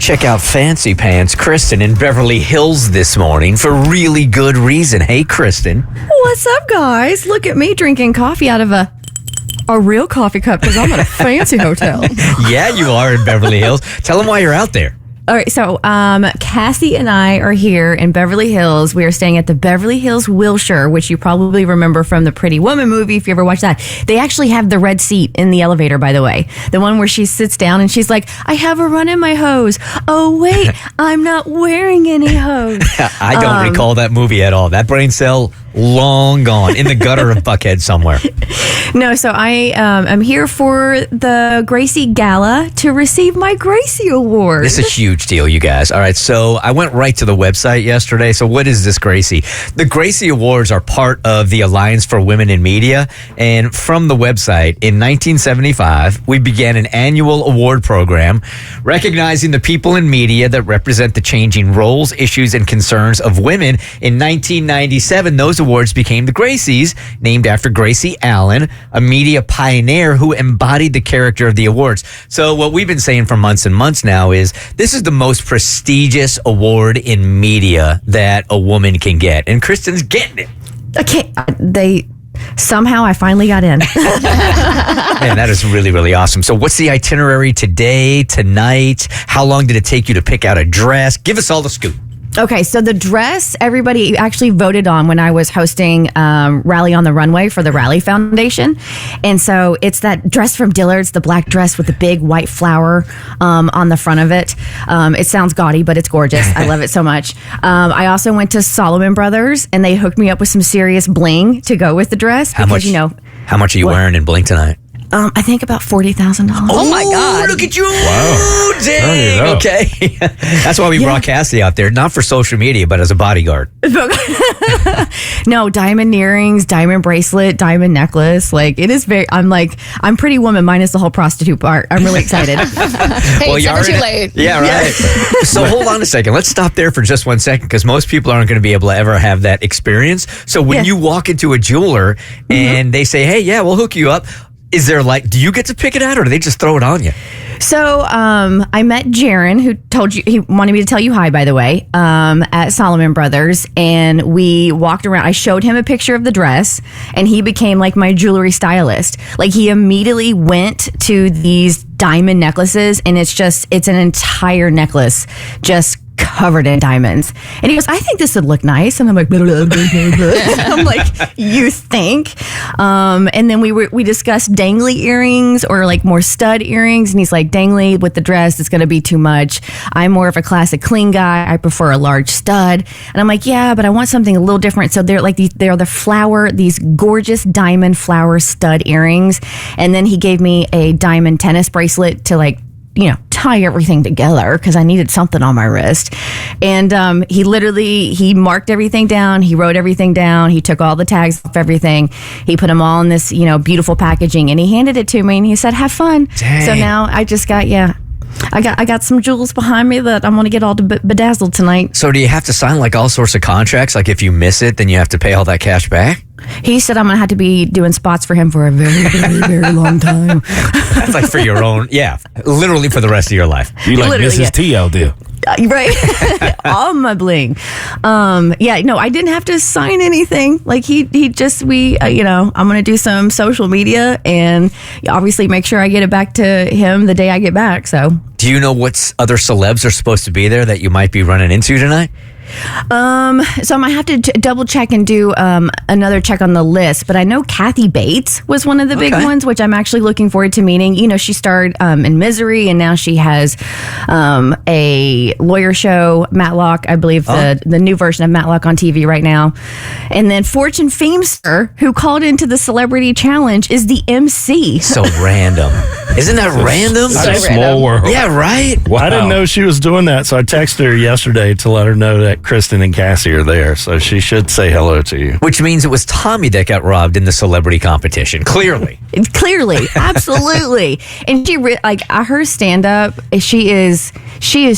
Check out Fancy Pants Kristin in Beverly Hills this morning for really good reason. Hey, Kristin. What's up, guys? Look at me drinking coffee out of a real coffee cup because I'm at a fancy hotel. Yeah, you are in Beverly Hills. Tell them why you're out there. All right, so Cassie and I are here in Beverly Hills. We are staying at the Beverly Hills Wilshire, which you probably remember from the Pretty Woman movie if you ever watched that. They actually have the red seat in the elevator, by the way. The one where she sits down and she's like, I have a run in my hose. Oh, wait, I'm not wearing any hose. I don't recall that movie at all. That brain cell, long gone in the gutter of Buckhead somewhere. No, so I am here for the Gracie Gala to receive my Gracie Award. This is a huge deal, you guys. All right, so I went right to the website yesterday. So what is this Gracie? The Gracie Awards are part of the Alliance for Women in Media. And from the website, in 1975, we began an annual award program recognizing the people in media that represent the changing roles, issues, and concerns of women. In 1997, those awards became the Gracies, named after Gracie Allen, a media pioneer who embodied the character of the awards. So what we've been saying for months and months now is this is the most prestigious award in media that a woman can get. And Kristin's getting it. Okay, somehow I finally got in. Man, that is really, really awesome. So what's the itinerary today, tonight? How long did it take you to pick out a dress? Give us all the scoop. Okay, so the dress everybody actually voted on when I was hosting Rally on the Runway for the Rally Foundation. And so it's that dress from Dillard's, the black dress with the big white flower on the front of it. It sounds gaudy, but it's gorgeous. I love it so much. I also went to Solomon Brothers, and they hooked me up with some serious bling to go with the dress. How much are you wearing in bling tonight? I think about $40,000. Oh my God. Look at you. Wow. Dang. Okay. That's why we brought Cassie out there, not for social media, but as a bodyguard. No, diamond earrings, diamond bracelet, diamond necklace. Like, it is I'm Pretty Woman minus the whole prostitute part. I'm really excited. Hey, it's never too late. Yeah, right. So hold on a second. Let's stop there for just 1 second because most people aren't going to be able to ever have that experience. So when you walk into a jeweler and they say, hey, yeah, we'll hook you up. Is there do you get to pick it out or do they just throw it on you? So I met Jaron, who he wanted me to tell you hi, by the way, at Solomon Brothers. And we walked around. I showed him a picture of the dress and he became like my jewelry stylist. Like he immediately went to these diamond necklaces and it's an entire necklace just covered in diamonds. And he goes, I think this would look nice. And I'm like, I'm like, you think? And then we discussed dangly earrings or like more stud earrings. And he's like, dangly with the dress, it's going to be too much. I'm more of a classic clean guy. I prefer a large stud. And I'm like, yeah, but I want something a little different. So they're these gorgeous diamond flower stud earrings. And then he gave me a diamond tennis bracelet to tie everything together because I needed something on my wrist. And he marked everything down. He wrote everything down. He took all the tags off everything. He put them all in this, beautiful packaging and he handed it to me and he said, have fun. Dang. So now I just got, I got some jewels behind me that I'm going to get all bedazzled tonight. So do you have to sign like all sorts of contracts? Like if you miss it, then you have to pay all that cash back? He said I'm going to have to be doing spots for him for a very, very, very long time. That's like for your own, literally for the rest of your life. You like Mrs. T out there. Right. All my bling. I didn't have to sign anything. Like I'm going to do some social media and obviously make sure I get it back to him the day I get back. So do you know what other celebs are supposed to be there that you might be running into tonight? So I might have to double check and do another check on the list, but I know Kathy Bates was one of the big ones, which I'm actually looking forward to meeting. She starred in Misery, and now she has a lawyer show, Matlock, I believe the new version of Matlock on TV right now. And then Fortune Famester, who called into the Celebrity Challenge, is the MC. So random. Isn't that random? That's a small world. Yeah, right? Wow. I didn't know she was doing that, so I texted her yesterday to let her know that Kristin and Cassie are there, so she should say hello to you. Which means it was Tommy that got robbed in the celebrity competition, clearly. Clearly, absolutely. And her stand-up, she is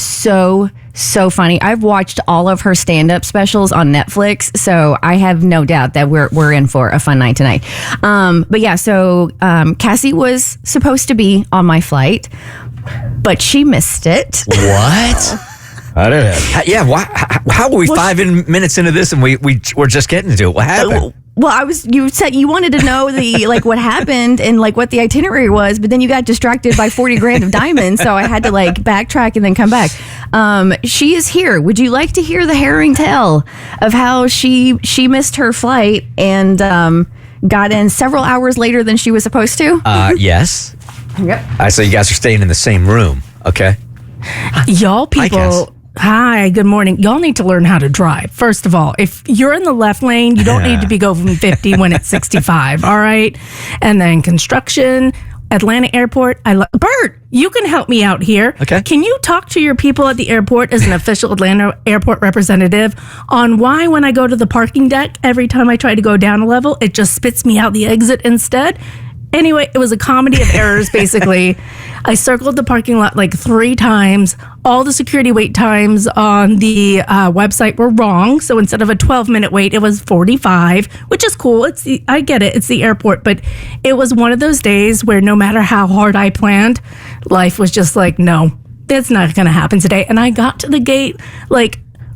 so funny. I've watched all of her stand-up specials on Netflix, so I have no doubt that we're in for a fun night tonight. Cassie was supposed to be on my flight, but she missed it. What? I don't know. Yeah. How are we 5 minutes into this and we're just getting to it? What happened? Well, you said you wanted to know the what happened and what the itinerary was, but then you got distracted by 40 grand of diamonds, so I had to backtrack and then come back. She is here. Would you like to hear the harrowing tale of how she missed her flight and got in several hours later than she was supposed to? Yes. Yep. So you guys are staying in the same room, okay? Y'all Cass. people, hi, good morning. Y'all need to learn how to drive. First of all, if you're in the left lane, you don't need to be going 50 when it's 65, all right? And then construction, Atlanta Airport. Bert, you can help me out here. Okay. Can you talk to your people at the airport as an official Atlanta Airport representative on why when I go to the parking deck, every time I try to go down a level, it just spits me out the exit instead? Anyway, it was a comedy of errors, basically. I circled the parking lot 3 times. All the security wait times on the website were wrong. So instead of a 12-minute wait, it was 45, which is cool. I get it. It's the airport. But it was one of those days where no matter how hard I planned, life was just no, that's not going to happen today. And I got to the gate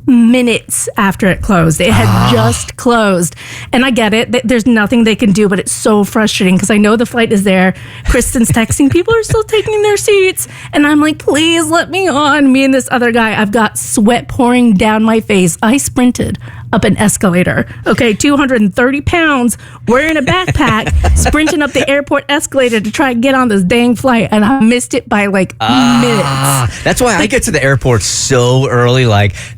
minutes after it closed. It had just closed. And I get it. There's nothing they can do, but it's so frustrating because I know the flight is there. Kristen's texting, people are still taking their seats. And I'm like, please let me on. Me and this other guy, I've got sweat pouring down my face. I sprinted up an escalator. Okay, 230 pounds, wearing a backpack, sprinting up the airport escalator to try and get on this dang flight. And I missed it by minutes. That's why I get to the airport so early.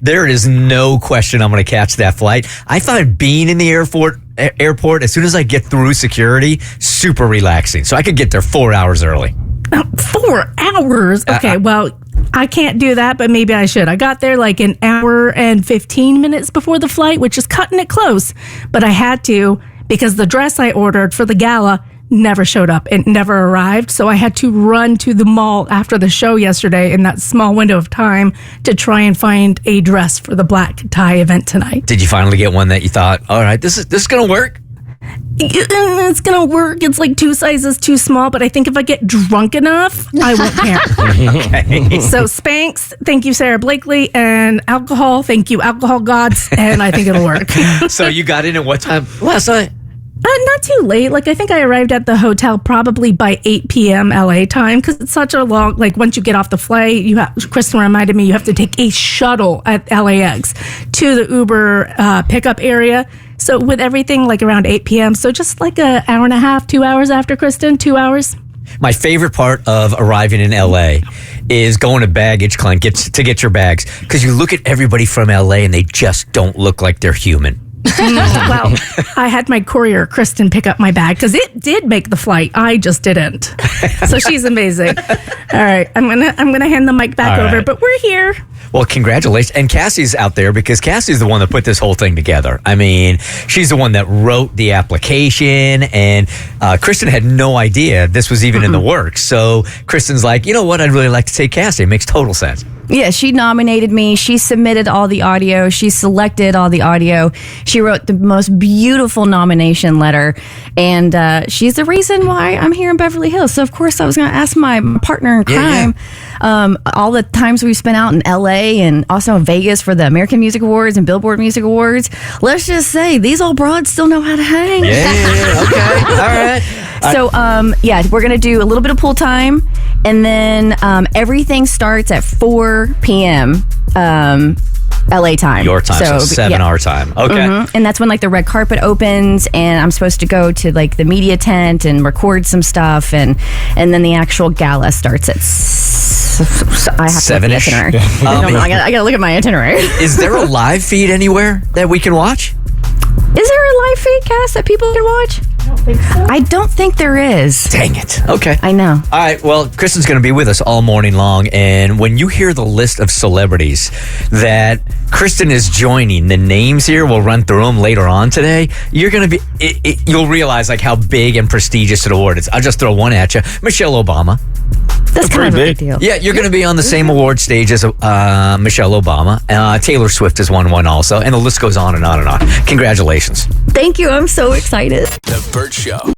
There is no question I'm going to catch that flight. I find being in the airport, as soon as I get through security, super relaxing. So I could get there 4 hours early. 4 hours? Okay, well, I can't do that, but maybe I should. I got there an hour and 15 minutes before the flight, which is cutting it close. But I had to because the dress I ordered for the gala never showed up. It never arrived. So I had to run to the mall after the show yesterday in that small window of time to try and find a dress for the black tie event tonight. Did you finally get one that you thought, all right, this is going to work? It's gonna work. It's 2 sizes too small, but I think if I get drunk enough, I won't care. Okay. So Spanx, thank you, Sarah Blakely, and alcohol, thank you, alcohol gods, and I think it'll work. So you got in at what time last night? Not too late. I think I arrived at the hotel probably by 8 p.m. LA time because it's such a long, once you get off the flight, Kristin reminded me you have to take a shuttle at LAX to the Uber pickup area. So with everything around 8 p.m. So just an hour and a half, 2 hours after Kristin, 2 hours. My favorite part of arriving in LA is going to baggage claim to get your bags because you look at everybody from LA and they just don't look like they're human. Well, I had my courier, Kristin, pick up my bag because it did make the flight. I just didn't. So she's amazing. All right. I'm gonna hand the mic back over, but we're here. Well, congratulations. And Cassie's out there because Cassie's the one that put this whole thing together. I mean, she's the one that wrote the application, and Kristin had no idea this was even in the works. So Kristin's like, you know what? I'd really like to take Cassie. It makes total sense. Yeah, she nominated me. She submitted all the audio. She selected all the audio. She wrote the most beautiful nomination letter. And she's the reason why I'm here in Beverly Hills. So, of course, I was going to ask my partner in crime all the times we spent out in L.A. and also in Vegas for the American Music Awards and Billboard Music Awards. Let's just say these old broads still know how to hang. Yeah, okay. All right. So, we're going to do a little bit of pool time. And then everything starts at 4 p.m. LA time. Your time, so 7 our time. Okay. Mm-hmm. And that's when the red carpet opens and I'm supposed to go to the media tent and record some stuff and then the actual gala starts at I have 7-ish. I gotta look at my itinerary. Is there a live feed anywhere that we can watch? Is there a live feed, Cass, that people can watch? I don't think so. I don't think there is. Dang it. Okay. I know. All right. Well, Kristin's going to be with us all morning long. And when you hear the list of celebrities that Kristin is joining, the names here, we'll run through them later on today. You're going to be, you'll realize how big and prestigious an award is. I'll just throw one at you. Michelle Obama. That's kind of a big deal. Yeah, you're going to be on the same award stage as Michelle Obama. Taylor Swift has won one also. And the list goes on and on and on. Congratulations. Thank you. I'm so excited. The Bert Show.